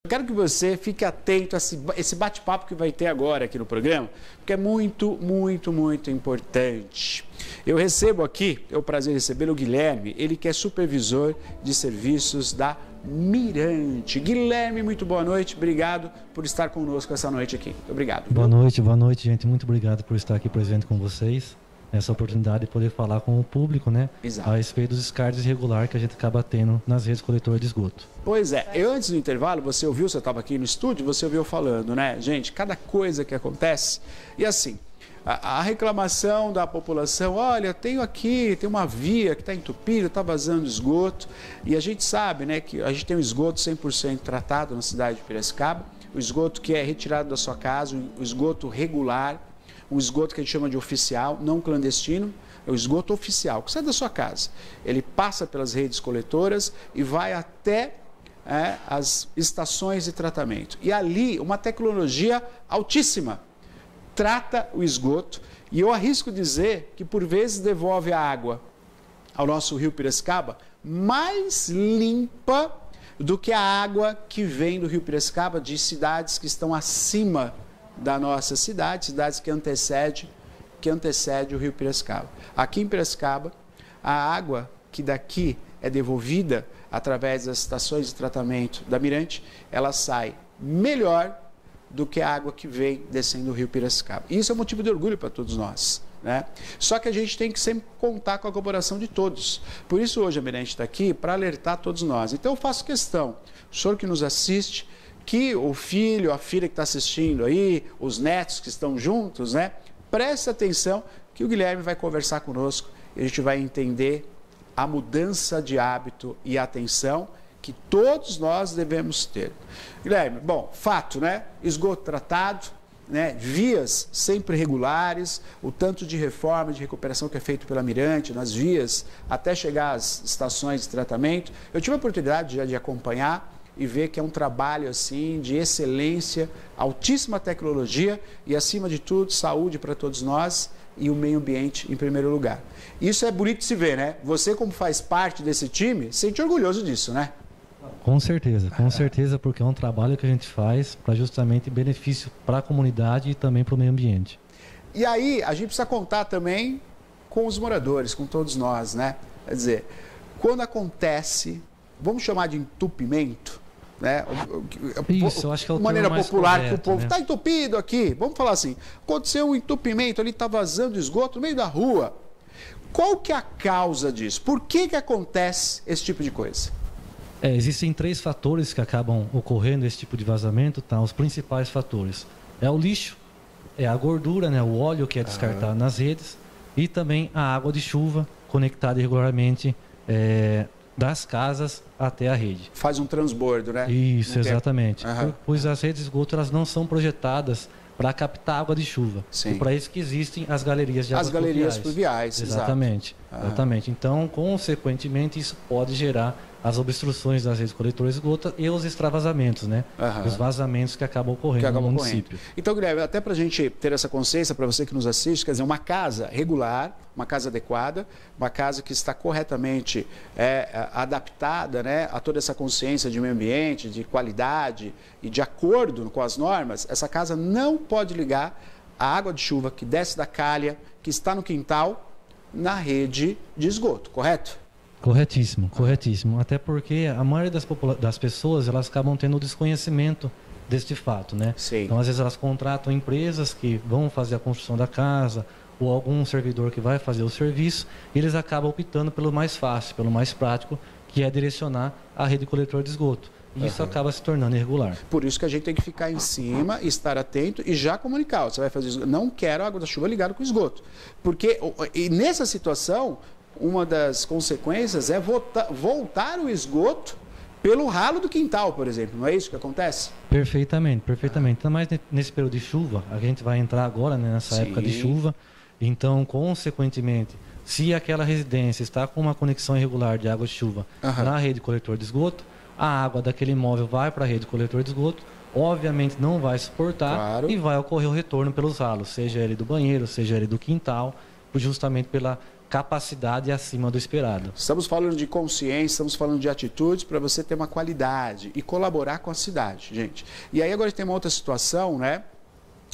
Eu quero que você fique atento a esse bate-papo que vai ter agora aqui no programa, porque é muito, muito, muito importante. Eu recebo aqui, é um prazer receber o Guilherme, ele que é supervisor de serviços da Mirante. Guilherme, muito boa noite, obrigado por estar conosco essa noite aqui. Obrigado. Boa noite, gente. Muito obrigado por estar aqui presente com vocês. Essa oportunidade de poder falar com o público, né? Exato. A respeito dos descartes irregulares que a gente acaba tendo nas redes coletoras de esgoto. Pois é, antes do intervalo, você estava aqui no estúdio, você ouviu falando, né? Gente, cada coisa que acontece, e assim, a reclamação da população, olha, tem uma via que está entupida, está vazando esgoto, e a gente sabe, né, que a gente tem um esgoto 100% tratado na cidade de Piracicaba, o esgoto que é retirado da sua casa, o esgoto regular, um esgoto que a gente chama de oficial, não clandestino, é o esgoto oficial, que sai da sua casa. Ele passa pelas redes coletoras e vai até as estações de tratamento. E ali, uma tecnologia altíssima trata o esgoto e eu arrisco dizer que por vezes devolve a água ao nosso rio Piracicaba mais limpa do que a água que vem do rio Piracicaba de cidades que estão acima da nossa cidade, cidades que antecede o rio Piracicaba. Aqui em Piracicaba, a água que daqui é devolvida através das estações de tratamento da Mirante, ela sai melhor do que a água que vem descendo o rio Piracicaba. E isso é um motivo de orgulho para todos nós, né? Só que a gente tem que sempre contar com a colaboração de todos. Por isso hoje a Mirante está aqui para alertar todos nós. Então eu faço questão, o senhor que nos assiste, que o filho, a filha que está assistindo aí, os netos que estão juntos, né? Preste atenção que o Guilherme vai conversar conosco e a gente vai entender a mudança de hábito e atenção que todos nós devemos ter. Guilherme, bom, fato, né? Esgoto tratado, né? Vias sempre regulares, o tanto de reforma, de recuperação que é feito pela Mirante, nas vias, até chegar às estações de tratamento. Eu tive a oportunidade já de acompanhar e ver que é um trabalho assim de excelência, altíssima tecnologia e, acima de tudo, saúde para todos nós e o meio ambiente em primeiro lugar. Isso é bonito de se ver, né? Você, como faz parte desse time, se sente orgulhoso disso, né? Com certeza, porque é um trabalho que a gente faz para justamente benefício para a comunidade e também para o meio ambiente. E aí, a gente precisa contar também com os moradores, com todos nós, né? Quer dizer, quando acontece, vamos chamar de entupimento, né? Isso, eu acho que é o maneira popular, correto, que o povo né? está entupido aqui. Vamos falar assim, aconteceu um entupimento, ali está vazando esgoto no meio da rua. Qual que é a causa disso? Por que acontece esse tipo de coisa? Existem 3 fatores que acabam ocorrendo esse tipo de vazamento, tá? Os principais fatores é o lixo, é a gordura, né? O óleo que é descartado nas redes e também a água de chuva conectada irregularmente das casas até a rede. Faz um transbordo, né? Isso, exatamente. Pois as redes de esgoto elas não são projetadas para captar água de chuva. Sim. E para isso que existem as galerias de água pluviais. As galerias pluviais, exatamente. Exatamente. Então, consequentemente, isso pode gerar as obstruções das redes coletoras de esgoto e os extravasamentos, né? Os vazamentos que acabam ocorrendo no município. Então, Guilherme, até para a gente ter essa consciência, para você que nos assiste, quer dizer, uma casa regular, uma casa adequada, uma casa que está corretamente adaptada, né, a toda essa consciência de meio ambiente, de qualidade e de acordo com as normas, essa casa não pode ligar a água de chuva que desce da calha, que está no quintal, na rede de esgoto, correto? Corretíssimo, corretíssimo. Até porque a maioria das pessoas elas acabam tendo o desconhecimento deste fato, né? Sim. Então, às vezes, elas contratam empresas que vão fazer a construção da casa ou algum servidor que vai fazer o serviço e eles acabam optando pelo mais fácil, pelo mais prático, que é direcionar a rede coletora de esgoto. E isso acaba se tornando irregular. Por isso que a gente tem que ficar em cima, estar atento e já comunicar. Você vai fazer isso. Não quero água da chuva ligada com esgoto. Porque e nessa situação, uma das consequências é voltar o esgoto pelo ralo do quintal, por exemplo. Não é isso que acontece? Perfeitamente, perfeitamente. Então, mais nesse período de chuva, a gente vai entrar agora, né, nessa época de chuva. Então, consequentemente, se aquela residência está com uma conexão irregular de água de chuva na rede coletor de esgoto, a água daquele imóvel vai para a rede coletor de esgoto, obviamente não vai suportar e vai ocorrer o retorno pelos ralos, seja ele do banheiro, seja ele do quintal, justamente capacidade acima do esperado. Estamos falando de consciência, estamos falando de atitudes para você ter uma qualidade e colaborar com a cidade, gente. E aí agora tem uma outra situação, né,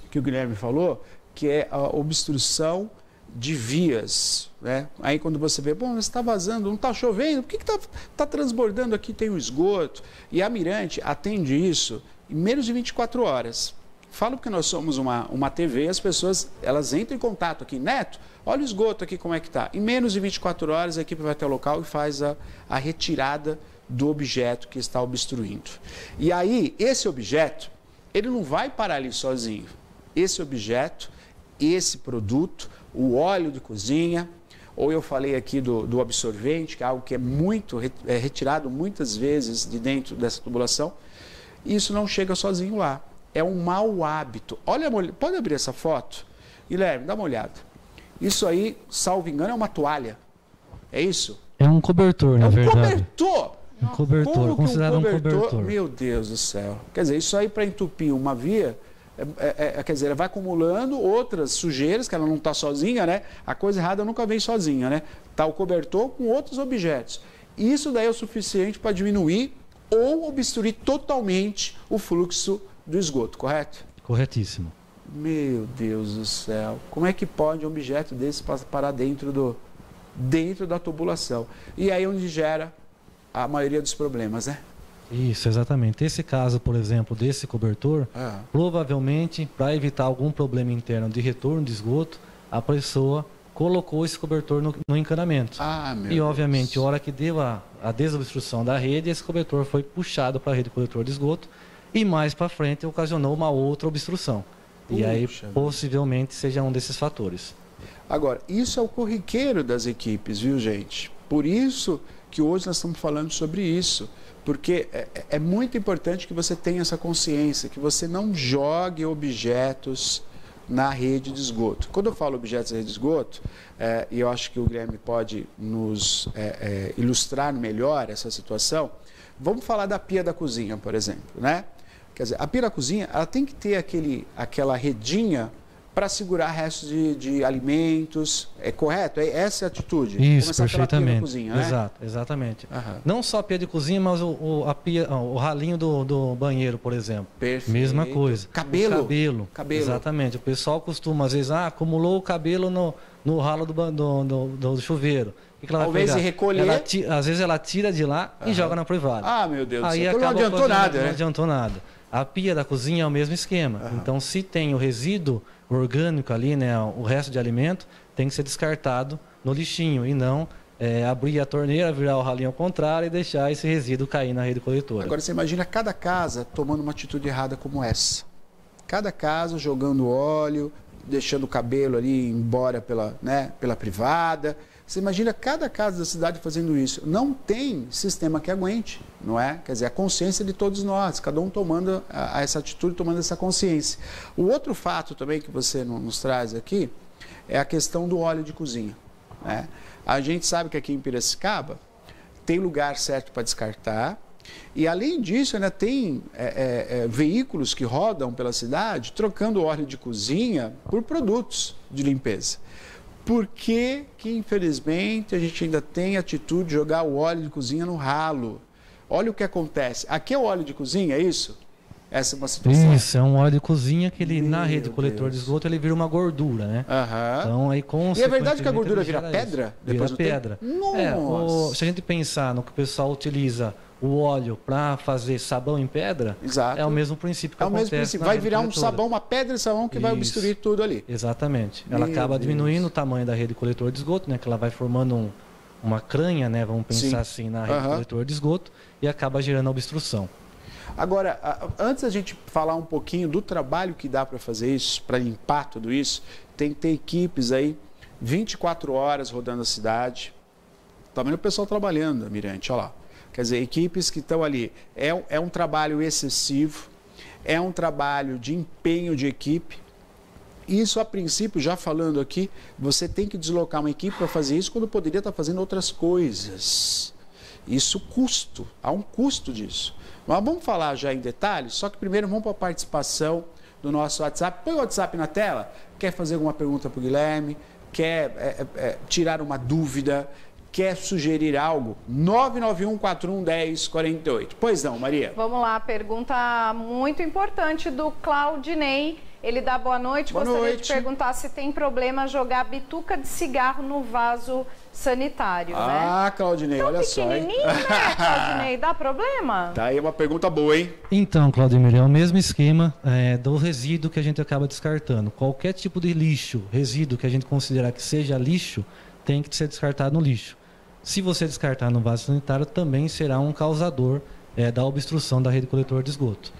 que o Guilherme falou, que é a obstrução de vias, né? Aí quando você vê, bom, está vazando, não está chovendo, por que está transbordando aqui, tem o esgoto? E a Mirante atende isso em menos de 24 horas. Falo porque nós somos uma TV, as pessoas, elas entram em contato aqui, Neto, olha o esgoto aqui como é que está. Em menos de 24 horas a equipe vai até o local e faz a retirada do objeto que está obstruindo. E aí, esse objeto, ele não vai parar ali sozinho. Esse objeto, esse produto, o óleo de cozinha, ou eu falei aqui do absorvente, que é algo que é muito retirado muitas vezes de dentro dessa tubulação, isso não chega sozinho lá. É um mau hábito. Olha, pode abrir essa foto? Guilherme, dá uma olhada. Isso aí, salvo engano, é uma toalha. É isso? É um cobertor, na verdade. Cobertor! Um cobertor, considerado um cobertor. Meu Deus do céu. Quer dizer, isso aí para entupir uma via, quer dizer, ela vai acumulando outras sujeiras, que ela não está sozinha, né? A coisa errada nunca vem sozinha, né? Está o cobertor com outros objetos. Isso daí é o suficiente para diminuir ou obstruir totalmente o fluxo do esgoto, correto? Corretíssimo. Meu Deus do céu. Como é que pode um objeto desse parar dentro da tubulação? E aí onde gera a maioria dos problemas, né? Isso, exatamente. Esse caso, por exemplo, desse cobertor, provavelmente, para evitar algum problema interno de retorno de esgoto, a pessoa colocou esse cobertor no encanamento. E, obviamente, a hora que deu a desobstrução da rede, esse cobertor foi puxado para a rede coletor de esgoto e mais para frente ocasionou uma outra obstrução. E aí, possivelmente, seja um desses fatores. Agora, isso é o corriqueiro das equipes, viu, gente? Por isso que hoje nós estamos falando sobre isso. Porque é muito importante que você tenha essa consciência, que você não jogue objetos na rede de esgoto. Quando eu falo objetos na rede de esgoto, e eu acho que o Guilherme pode nos ilustrar melhor essa situação, vamos falar da pia da cozinha, por exemplo, né? Quer dizer, a pia da cozinha, ela tem que ter aquela redinha para segurar restos de alimentos, é correto? Essa é a atitude? Isso, começar perfeitamente. pela pia da cozinha, né? Exato, exatamente. Não só a pia de cozinha, mas o ralinho do banheiro, por exemplo. Perfeito. Mesma coisa. Cabelo. Exatamente. O pessoal costuma, às vezes, acumulou o cabelo no ralo do chuveiro. O que ela vai Talvez pegar? recolher. Às vezes ela tira de lá e joga na privada. Ah, meu Deus do Aí céu. Não adiantou nada, né? Não adiantou nada. A pia da cozinha é o mesmo esquema. Então, se tem o resíduo orgânico ali, né, o resto de alimento, tem que ser descartado no lixinho e não abrir a torneira, virar o ralinho ao contrário e deixar esse resíduo cair na rede coletora. Agora você imagina cada casa tomando uma atitude errada como essa. Cada casa jogando óleo, deixando o cabelo ali embora pela privada. Você imagina cada casa da cidade fazendo isso. Não tem sistema que aguente, não é? Quer dizer, a consciência de todos nós, cada um tomando essa atitude, tomando essa consciência. O outro fato também que você nos traz aqui é a questão do óleo de cozinha, né? A gente sabe que aqui em Piracicaba tem lugar certo para descartar e, além disso, ainda tem veículos que rodam pela cidade trocando óleo de cozinha por produtos de limpeza. Por que, infelizmente, a gente ainda tem a atitude de jogar o óleo de cozinha no ralo? Olha o que acontece. Aqui é o óleo de cozinha, é isso? Essa é uma situação. Isso, é um óleo de cozinha que ele, na rede coletor de esgoto, ele vira uma gordura, né? Então, aí, e é verdade que a gordura vira pedra? Vira pedra. Nossa. Se a gente pensar no que o pessoal utiliza o óleo para fazer sabão em pedra, exato, é o mesmo princípio que acontece. É o mesmo princípio. Vai virar um sabão, uma pedra de sabão que vai obstruir tudo ali. Exatamente. Ela acaba diminuindo o tamanho da rede coletor de esgoto, né? Que ela vai formando uma cranha, né? Vamos pensar assim, na rede coletor de esgoto e acaba gerando a obstrução. Agora, antes da gente falar um pouquinho do trabalho que dá para fazer isso, para limpar tudo isso, tem que ter equipes aí 24 horas rodando a cidade. Também o pessoal trabalhando, Mirante, olha lá. Quer dizer, equipes que estão ali. É um trabalho excessivo, é um trabalho de empenho de equipe. Isso, a princípio, já falando aqui, você tem que deslocar uma equipe para fazer isso quando poderia estar fazendo outras coisas. Isso custo, há um custo disso. Mas vamos falar já em detalhes, só que primeiro vamos para a participação do nosso WhatsApp. Põe o WhatsApp na tela. Quer fazer alguma pergunta para o Guilherme? quer tirar uma dúvida, quer sugerir algo? 991411048. Pois não, Maria. Vamos lá, pergunta muito importante do Claudinei. Ele dá boa noite. Gostaria de perguntar se tem problema jogar bituca de cigarro no vaso sanitário, né? Claudinei, olha só, hein? Né, Claudinei? Dá problema? Tá aí uma pergunta boa, hein? Então, Claudinei, é o mesmo esquema do resíduo que a gente acaba descartando. Qualquer tipo de lixo, resíduo que a gente considerar que seja lixo, tem que ser descartado no lixo. Se você descartar no vaso sanitário, também será um causador da obstrução da rede coletora de esgoto.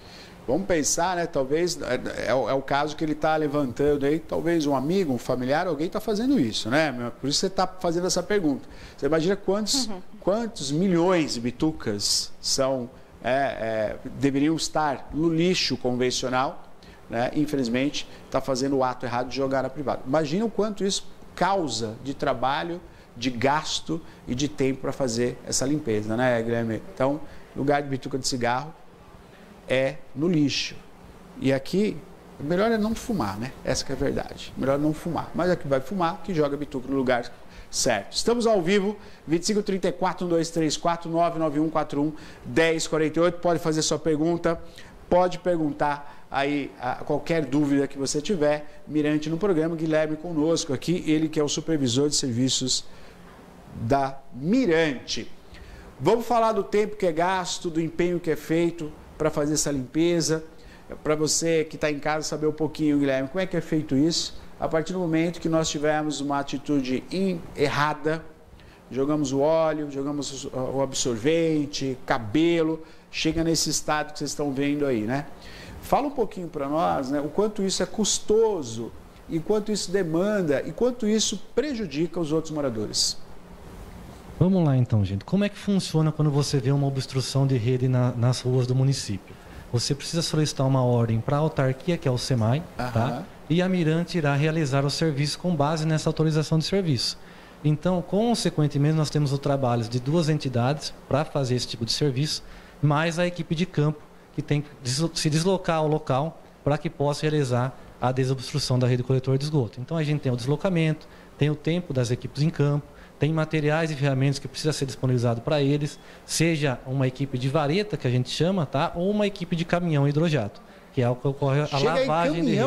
Vamos pensar, né? Talvez é o caso que ele está levantando aí, talvez um amigo, um familiar, alguém está fazendo isso, né? Por isso você está fazendo essa pergunta. Você imagina quantos milhões de bitucas deveriam estar no lixo convencional, né? Infelizmente, está fazendo o ato errado de jogar na privada. Imagina o quanto isso causa de trabalho, de gasto e de tempo para fazer essa limpeza, né, Guilherme? Então, lugar de bituca de cigarro é no lixo. E aqui, o melhor é não fumar, né? Essa que é a verdade. Melhor não fumar. Mas aqui vai fumar, que joga bituca no lugar certo. Estamos ao vivo, 2534-1234-99141-1048. Pode fazer sua pergunta, pode perguntar aí qualquer dúvida que você tiver. Mirante no programa, Guilherme conosco aqui, ele que é o supervisor de serviços da Mirante. Vamos falar do tempo que é gasto, do empenho que é feito para fazer essa limpeza. Para você que está em casa saber um pouquinho, Guilherme, como é que é feito isso? A partir do momento que nós tivermos uma atitude errada, jogamos o óleo, jogamos o absorvente, cabelo, chega nesse estado que vocês estão vendo aí, né? Fala um pouquinho para nós, né, o quanto isso é custoso, e quanto isso demanda, e quanto isso prejudica os outros moradores. Vamos lá então, gente. Como é que funciona quando você vê uma obstrução de rede nas ruas do município? Você precisa solicitar uma ordem para a autarquia, que é o SEMAI, tá? E a Mirante irá realizar o serviço com base nessa autorização de serviço. Então, consequentemente, nós temos o trabalho de 2 entidades para fazer esse tipo de serviço, mais a equipe de campo, que tem que se deslocar ao local para que possa realizar a desobstrução da rede coletora de esgoto. Então, a gente tem o deslocamento, tem o tempo das equipes em campo, tem materiais e ferramentas que precisa ser disponibilizado para eles, seja uma equipe de vareta, que a gente chama, tá? Ou uma equipe de caminhão hidrojato, que é o que ocorre a lavagem de rede.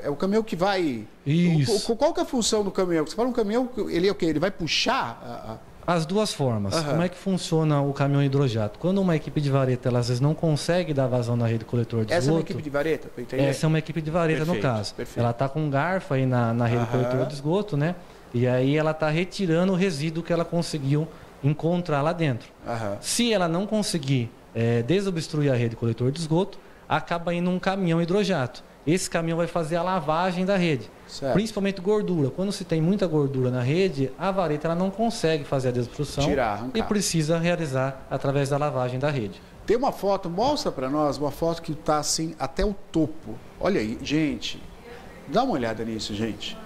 É o caminhão que vai... Isso. Qual que é a função do caminhão? Você fala um caminhão, ele é o quê? Ele vai puxar... As duas formas. Como é que funciona o caminhão hidrojato? Quando uma equipe de vareta, ela às vezes não consegue dar vazão na rede coletora de esgoto... Essa é uma equipe de vareta? Essa é uma equipe de vareta, no caso. Perfeito. Ela está com um garfo aí na rede coletora de esgoto, né? E aí ela está retirando o resíduo que ela conseguiu encontrar lá dentro. Se ela não conseguir desobstruir a rede coletora de esgoto, acaba indo um caminhão hidrojato. Esse caminhão vai fazer a lavagem da rede, principalmente gordura. Quando se tem muita gordura na rede, a vareta ela não consegue fazer a desobstrução e precisa realizar através da lavagem da rede. Tem uma foto, mostra para nós, uma foto que está assim até o topo. Olha aí, gente, dá uma olhada nisso, gente.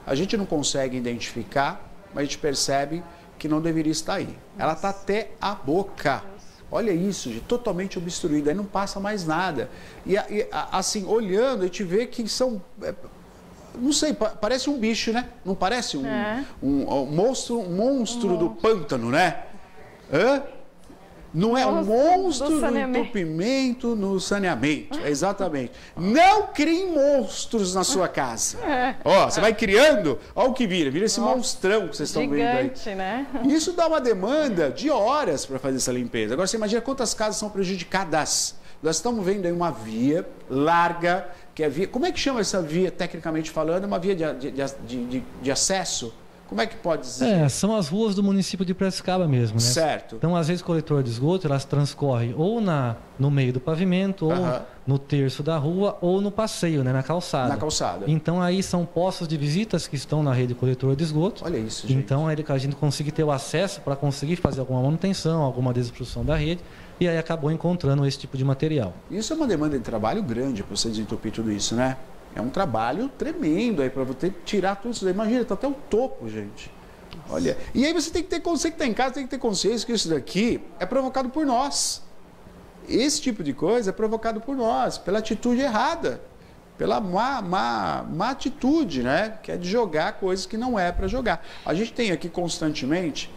A gente não consegue identificar, mas a gente percebe que não deveria estar aí. Ela está até a boca. Olha isso, gente, totalmente obstruída, aí não passa mais nada. E assim, olhando, a gente vê que são... Não sei, parece um bicho, né? Não parece um monstro do pântano, né? Não é um monstro do entupimento no saneamento. Exatamente. Não criem monstros na sua casa. Você vai criando, olha o que vira esse monstrão que vocês estão vendo aí. Né? Isso dá uma demanda de horas para fazer essa limpeza. Agora você imagina quantas casas são prejudicadas. Nós estamos vendo aí uma via larga, que é via... Como é que chama essa via, tecnicamente falando? É uma via de acesso? Como é que pode dizer? São as ruas do município de Piracicaba mesmo, né? Certo. Então, às vezes, o coletor de esgoto, elas transcorrem ou no meio do pavimento, ou no terço da rua, ou no passeio, né? Na calçada. Na calçada. Então, aí são postos de visitas que estão na rede coletora de esgoto. Olha isso, gente. Então, aí a gente conseguir ter o acesso para conseguir fazer alguma manutenção, alguma desobstrução da rede, e aí acabou encontrando esse tipo de material. Isso é uma demanda de trabalho grande para você desentupir tudo isso, né? É um trabalho tremendo aí para você tirar tudo isso daí. Imagina, está até o topo, gente. Olha. E aí você tem que ter consciência, que está em casa, tem que ter consciência que isso daqui é provocado por nós. Esse tipo de coisa é provocado por nós, pela atitude errada. pela má atitude, né? Que é de jogar coisas que não é para jogar. A gente tem aqui constantemente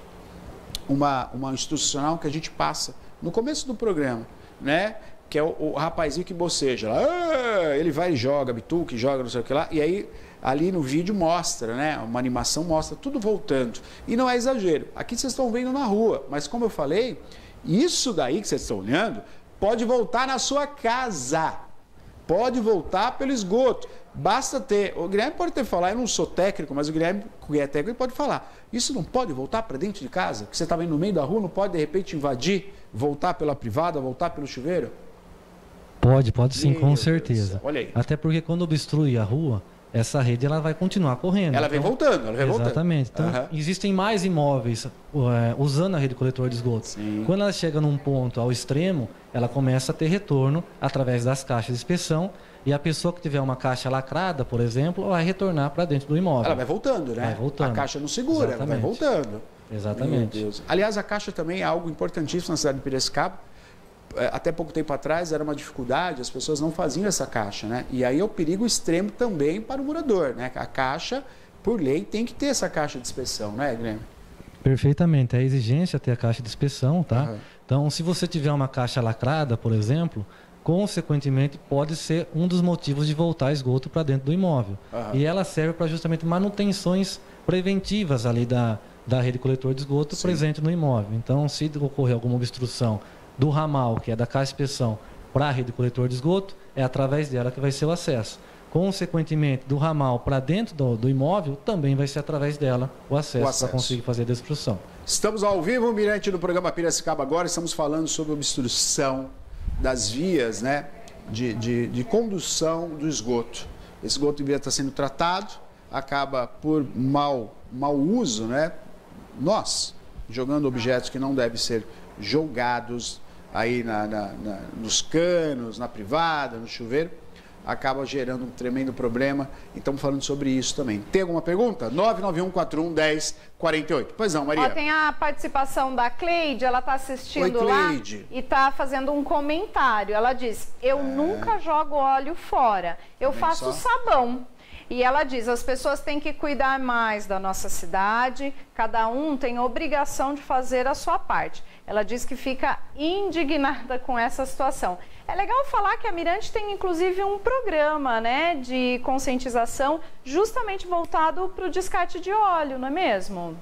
uma institucional que a gente passa no começo do programa, né? Que é o rapazinho que boceja lá, ele vai e joga bituque, joga não sei o que lá, e aí ali no vídeo mostra, né? Uma animação mostra tudo voltando. E não é exagero. Aqui vocês estão vendo na rua, mas como eu falei, isso daí que vocês estão olhando pode voltar na sua casa. Pode voltar pelo esgoto. Basta ter... O Guilherme pode ter falado, eu não sou técnico, mas o Guilherme, que é técnico, pode falar. Isso não pode voltar para dentro de casa? Que você estava no meio da rua, não pode de repente invadir, voltar pela privada, voltar pelo chuveiro? Pode sim, com certeza. Olha aí. Até porque quando obstrui a rua, essa rede ela vai continuar correndo. Ela vem voltando, ela vem voltando. Exatamente. Então, existem mais imóveis usando a rede coletora de esgoto. Sim. Quando ela chega num ponto ao extremo, ela começa a ter retorno através das caixas de inspeção e a pessoa que tiver uma caixa lacrada, por exemplo, vai retornar para dentro do imóvel. Ela vai voltando, né? Vai voltando. A caixa não segura, ela vai voltando. Exatamente. Meu Deus. Aliás, a caixa também é algo importantíssimo na cidade de Piracicaba. Até pouco tempo atrás era uma dificuldade, as pessoas não faziam essa caixa, né? E aí é o perigo extremo também para o morador, né? A caixa, por lei, tem que ter essa caixa de inspeção, né, Guilherme? Perfeitamente, é a exigência ter a caixa de inspeção, tá? Então, se você tiver uma caixa lacrada, por exemplo, consequentemente pode ser um dos motivos de voltar esgoto para dentro do imóvel. E ela serve para justamente manutenções preventivas ali da rede coletora de esgoto presente no imóvel. Então, se ocorrer alguma obstrução do ramal, que é da caixa de inspeção, para a rede coletora de esgoto, é através dela que vai ser o acesso. Consequentemente, do ramal para dentro do imóvel, também vai ser através dela o acesso. Para conseguir fazer a desobstrução. Estamos ao vivo, Mirante, do programa Piracicaba agora. Estamos falando sobre obstrução das vias, né, de condução do esgoto. Esse esgoto deveria estar sendo tratado, acaba por mau uso, né? Nós, jogando objetos que não devem ser jogados aí nos canos, na privada, no chuveiro, acaba gerando um tremendo problema. E estamos falando sobre isso também. Tem alguma pergunta? 991411048. Pois não, Maria. Tem a participação da Cleide, ela está assistindo lá e está fazendo um comentário. Ela diz, eu nunca jogo óleo fora, eu faço sabão. E ela diz, as pessoas têm que cuidar mais da nossa cidade, cada um tem a obrigação de fazer a sua parte. Ela diz que fica indignada com essa situação. É legal falar que a Mirante tem inclusive um programa, né, de conscientização justamente voltado para o descarte de óleo, não é mesmo?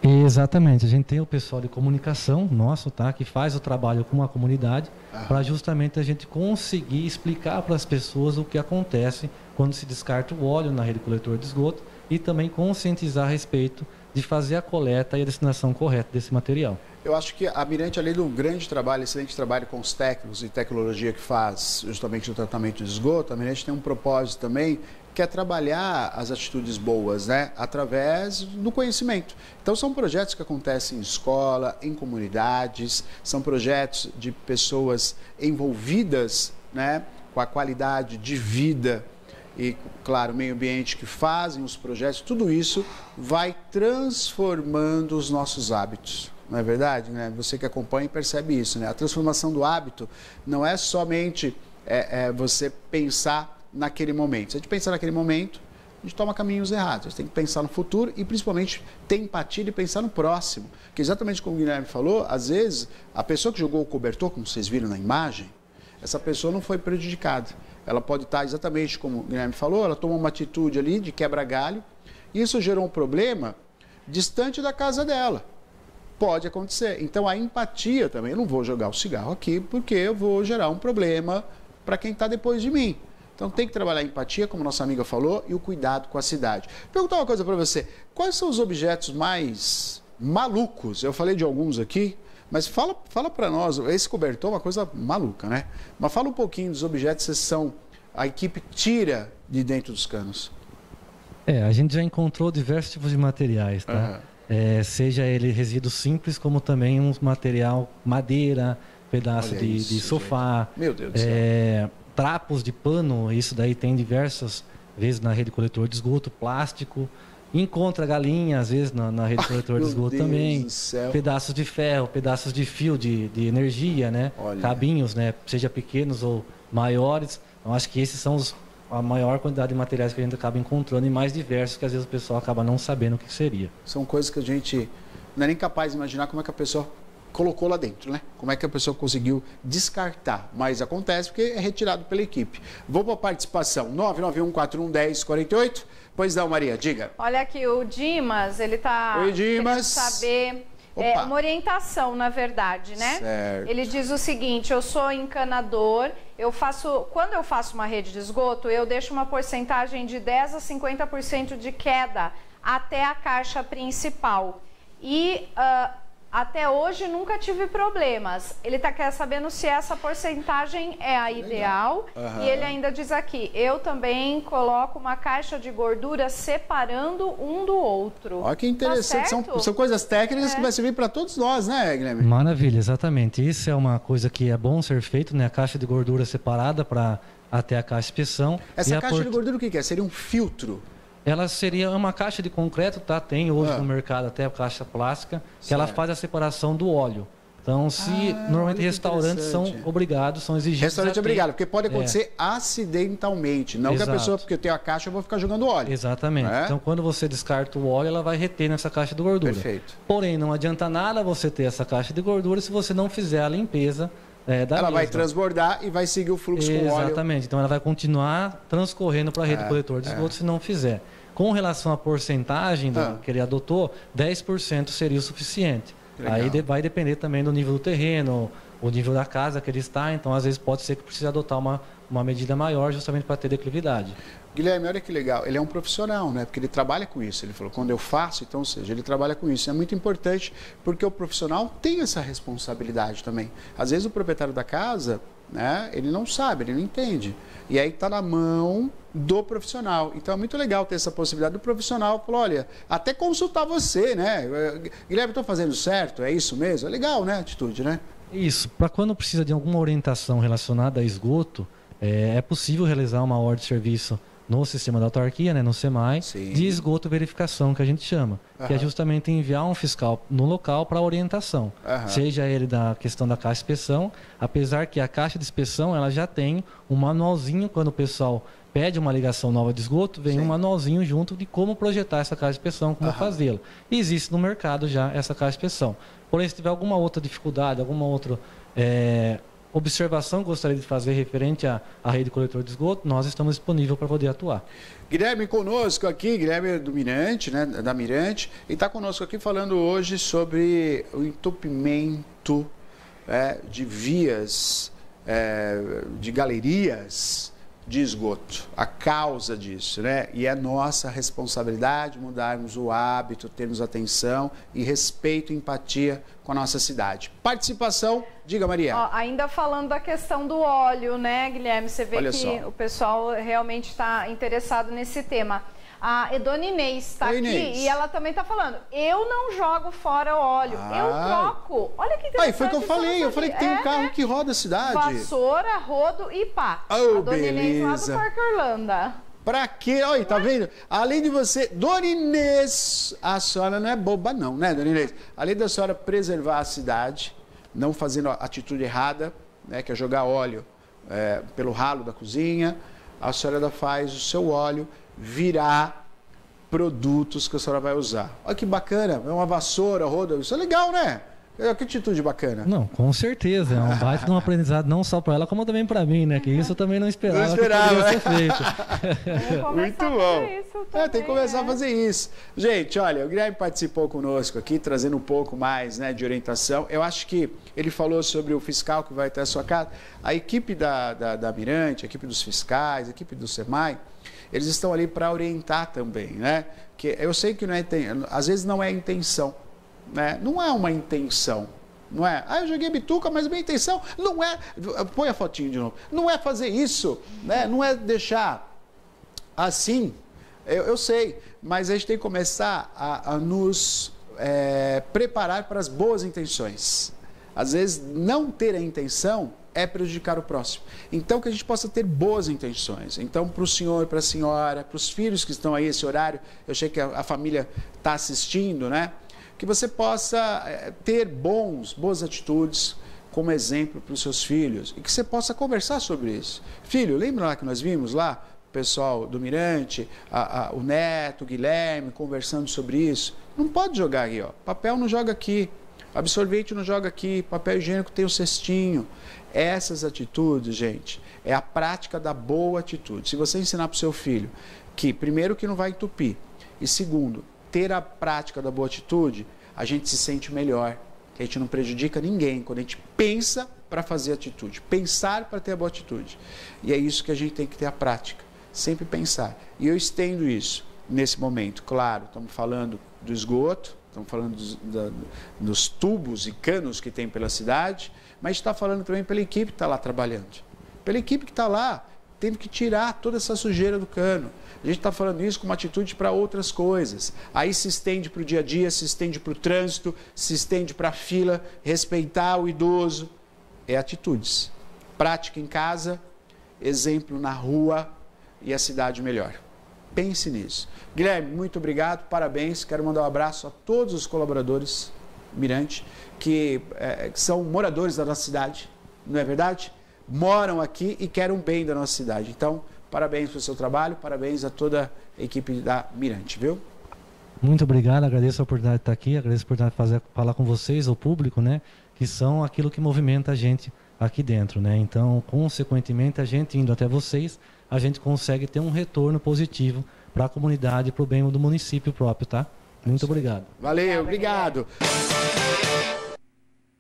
Exatamente, a gente tem o pessoal de comunicação nosso, tá, que faz o trabalho com a comunidade para justamente a gente conseguir explicar para as pessoas o que acontece quando se descarta o óleo na rede coletora de esgoto e também conscientizar a respeito de fazer a coleta e a destinação correta desse material. Eu acho que a Mirante, além do grande trabalho, excelente trabalho com os técnicos e tecnologia que faz justamente o tratamento de esgoto, a Mirante tem um propósito também, que é trabalhar as atitudes boas, né, através do conhecimento. Então são projetos que acontecem em escola, em comunidades, são projetos de pessoas envolvidas, né, com a qualidade de vida e, claro, o meio ambiente que fazem os projetos, tudo isso vai transformando os nossos hábitos. Não é verdade, né? Você que acompanha percebe isso, né? A transformação do hábito não é somente você pensar naquele momento. Se a gente pensar naquele momento, a gente toma caminhos errados. A gente tem que pensar no futuro e, principalmente, ter empatia e pensar no próximo. Porque exatamente como o Guilherme falou, às vezes, a pessoa que jogou o cobertor, como vocês viram na imagem, essa pessoa não foi prejudicada. Ela pode estar exatamente como o Guilherme falou, ela tomou uma atitude ali de quebra-galho, e isso gerou um problema distante da casa dela. Pode acontecer. Então, a empatia também. Eu não vou jogar o cigarro aqui porque eu vou gerar um problema para quem está depois de mim. Então, tem que trabalhar a empatia, como nossa amiga falou, e o cuidado com a cidade. Vou perguntar uma coisa para você. Quais são os objetos mais malucos? Eu falei de alguns aqui, mas fala para nós. Esse cobertor é uma coisa maluca, né? Mas fala um pouquinho dos objetos que a equipe tira de dentro dos canos. A gente já encontrou diversos tipos de materiais, tá? Seja ele resíduo simples, como também um material, madeira, pedaço de sofá. Gente. Meu Deus do céu. Trapos de pano, isso daí tem diversas vezes na rede coletora de esgoto, plástico. Encontra galinha, às vezes, na rede coletora de esgoto também. Pedaços de ferro, pedaços de fio de energia, né? Cabinhos, né? Seja pequenos ou maiores. Eu acho que esses são a maior quantidade de materiais que a gente acaba encontrando e mais diversos que às vezes o pessoal acaba não sabendo o que seria. São coisas que a gente não é nem capaz de imaginar como é que a pessoa colocou lá dentro, né? Como é que a pessoa conseguiu descartar, mas acontece porque é retirado pela equipe. Vou para a participação, 991411048. Pois não, Maria, diga. Olha aqui, o Dimas, ele está querendo saber uma orientação, na verdade, né? Certo. Ele diz o seguinte: eu sou encanador, quando eu faço uma rede de esgoto, eu deixo uma porcentagem de 10 a 50% de queda até a caixa principal. E até hoje nunca tive problemas. Ele quer sabendo se essa porcentagem é a ideal. E ele ainda diz aqui: eu também coloco uma caixa de gordura separando um do outro. Olha que interessante. São coisas técnicas que vai servir para todos nós, né, Guilherme? Maravilha, exatamente. Isso é uma coisa que é bom ser feito, né? A caixa de gordura separada até a caixa de inspeção. Essa caixa de gordura o que é? Seria um filtro? Ela seria uma caixa de concreto, tá? Tem hoje no mercado até a caixa plástica, que ela faz a separação do óleo. Então, normalmente restaurantes são obrigados, são exigidos. Restaurante é obrigado, porque pode acontecer acidentalmente. Não que a pessoa, porque eu tenho a caixa, eu vou ficar jogando óleo. Exatamente. Então, quando você descarta o óleo, ela vai reter nessa caixa de gordura. Perfeito. Porém, não adianta nada você ter essa caixa de gordura se você não fizer a limpeza ela vai transbordar e vai seguir o fluxo com óleo. Exatamente. Então, ela vai continuar transcorrendo para a rede coletor de esgoto se não fizer. Com relação à porcentagem que ele adotou, 10% seria o suficiente. Legal. Aí vai depender também do nível do terreno, o nível da casa que ele está. Então, às vezes, pode ser que precise adotar uma medida maior justamente para ter declividade. Guilherme, olha que legal. Ele é um profissional, né? Porque ele trabalha com isso. Ele falou, quando eu faço, então, ou seja, ele trabalha com isso. É muito importante porque o profissional tem essa responsabilidade também. Às vezes, o proprietário da casa, né? Ele não sabe, ele não entende. E aí está na mão do profissional. Então é muito legal ter essa possibilidade do profissional falar, olha, até consultar você, né? Guilherme, estou fazendo certo? É isso mesmo? É legal, né? A atitude, né? Isso. Para quando precisa de alguma orientação relacionada a esgoto, é possível realizar uma ordem de serviço no sistema da autarquia, né, no SEMAI, de esgoto verificação, que a gente chama, que é justamente enviar um fiscal no local para orientação, seja ele da questão da caixa de inspeção, apesar que a caixa de inspeção ela já tem um manualzinho, quando o pessoal pede uma ligação nova de esgoto, vem um manualzinho junto de como projetar essa caixa de inspeção, como fazê-la. Existe no mercado já essa caixa de inspeção. Porém, se tiver alguma outra dificuldade, alguma outra observação que gostaria de fazer referente à rede coletor de esgoto, nós estamos disponíveis para poder atuar. Guilherme conosco aqui, Guilherme do Mirante, né, da Mirante, e está conosco aqui falando hoje sobre o entupimento de vias, de galerias de esgoto, a causa disso, né? E é nossa responsabilidade mudarmos o hábito, termos atenção e respeito e empatia com a nossa cidade. Participação, diga, Maria. Ainda falando da questão do óleo, né, Guilherme? Você vê o pessoal realmente está interessado nesse tema. A Dona Inês está aqui e ela também está falando, eu não jogo fora o óleo, eu troco. Olha que interessante. Foi o que eu falei, que tem um carro que roda a cidade. Vassoura, rodo e pá. A Dona Inês lá do Parque Orlando. Pra quê? Olha, tá vendo? Além de você... Dona Inês, a senhora não é boba não, né, Dona Inês? Além da senhora preservar a cidade, não fazendo a atitude errada, né, que é jogar óleo pelo ralo da cozinha, a senhora ainda faz o seu óleo virar produtos que a senhora vai usar. Olha que bacana, é uma vassoura, roda, isso é legal, né? Que atitude bacana. Não, com certeza, é um baita de um aprendizado não só para ela, como também para mim, né? Que isso eu também não esperava, que poderia ser feito. Muito bom. Tem que começar a fazer isso. Gente, olha, o Guilherme participou conosco aqui, trazendo um pouco mais, né, de orientação. Eu acho que ele falou sobre o fiscal que vai até a sua casa. A equipe da Mirante, a equipe dos fiscais, a equipe do SEMAI, eles estão ali para orientar também, né? Que eu sei que não é, às vezes não é intenção, né? Não é uma intenção, não é? Eu joguei bituca, mas minha intenção não é... Põe a fotinho de novo. Não é fazer isso, né? Não é deixar assim, eu sei, mas a gente tem que começar a nos preparar para as boas intenções. Às vezes, não ter a intenção é prejudicar o próximo. Então, que a gente possa ter boas intenções. Então, para o senhor, para a senhora, para os filhos que estão aí esse horário, eu sei que a família está assistindo, né? Que você possa ter boas atitudes como exemplo para os seus filhos e que você possa conversar sobre isso. Filho, lembra lá que nós vimos lá pessoal do Mirante, o Neto, o Guilherme, conversando sobre isso. Não pode jogar aqui, ó. Papel não joga aqui, absorvente não joga aqui, papel higiênico tem o cestinho. Essas atitudes, gente, é a prática da boa atitude. Se você ensinar para o seu filho que, primeiro, que não vai entupir, e segundo, ter a prática da boa atitude, a gente se sente melhor, que a gente não prejudica ninguém quando a gente pensa para fazer atitude, pensar para ter a boa atitude. E é isso que a gente tem que ter a prática, sempre pensar. E eu estendo isso nesse momento. Claro, estamos falando do esgoto, estamos falando dos tubos e canos que tem pela cidade, mas está falando também pela equipe que está lá trabalhando. Pela equipe que está lá, teve que tirar toda essa sujeira do cano. A gente está falando isso com uma atitude para outras coisas. Aí se estende para o dia a dia, se estende para o trânsito, se estende para a fila, respeitar o idoso. É atitudes. Prática em casa, exemplo na rua e a cidade melhor. Pense nisso. Guilherme, muito obrigado, parabéns. Quero mandar um abraço a todos os colaboradores Mirante, que são moradores da nossa cidade, não é verdade? Moram aqui e querem um bem da nossa cidade. Então, parabéns pelo seu trabalho, parabéns a toda a equipe da Mirante, viu? Muito obrigado, agradeço a oportunidade de estar aqui, agradeço a oportunidade de falar com vocês, o público, né? Que são aquilo que movimenta a gente aqui dentro, né? Então, consequentemente, a gente indo até vocês, a gente consegue ter um retorno positivo para a comunidade, para o bem do município próprio, tá? Muito obrigado. Valeu, obrigado.